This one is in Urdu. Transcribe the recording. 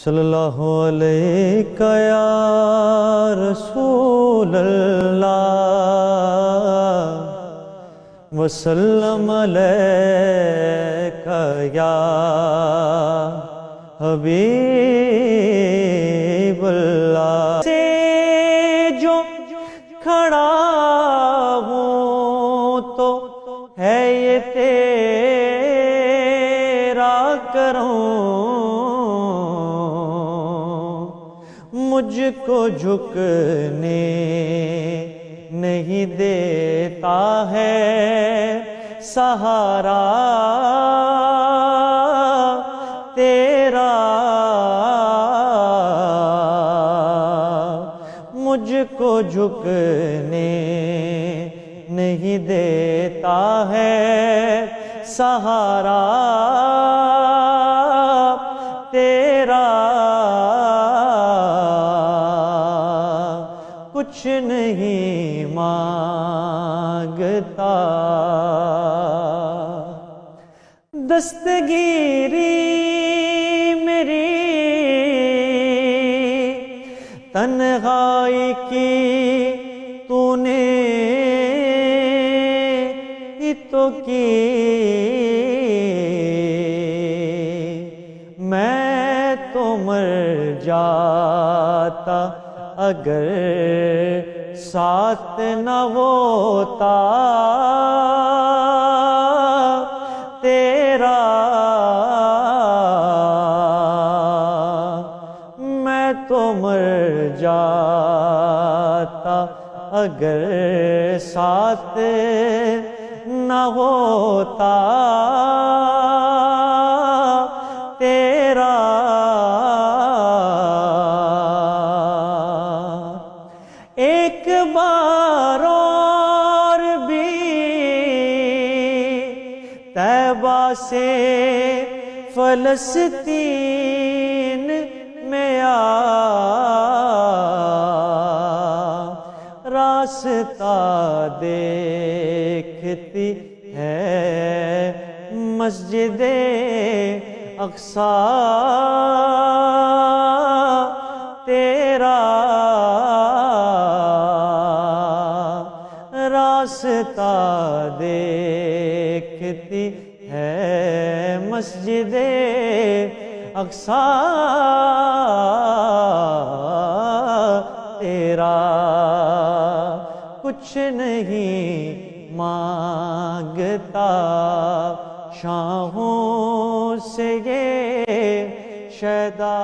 صلی اللہ علیہ یا رسول اللہ وسلم علیکہ یا حبیب اللہ سے جو کھڑا ہوں تو ہے یہ تیرا کرم، مجھ کو جھکنے نہیں دیتا ہے سہارا تیرا، مجھ کو جھکنے نہیں دیتا ہے سہارا تیرا، کچھ نہیں مانگتا دستگیری میری تنہائی کی تو نے ہی تو کی، میں تو مر جاتا اگر ساتھ نہ ہوتا تیرا، میں تو مر جاتا اگر ساتھ نہ ہوتا تیرا، ایک بار اور بھی طیبہ سے فلسطین میں آ، راستہ دیکھتی ہے مسجد اقصیٰ تیرا، راستہ دیکھتی ہے مسجد اقصیٰ تیرا، کچھ نہیں مانگتا شاہوں سے یہ شیدا۔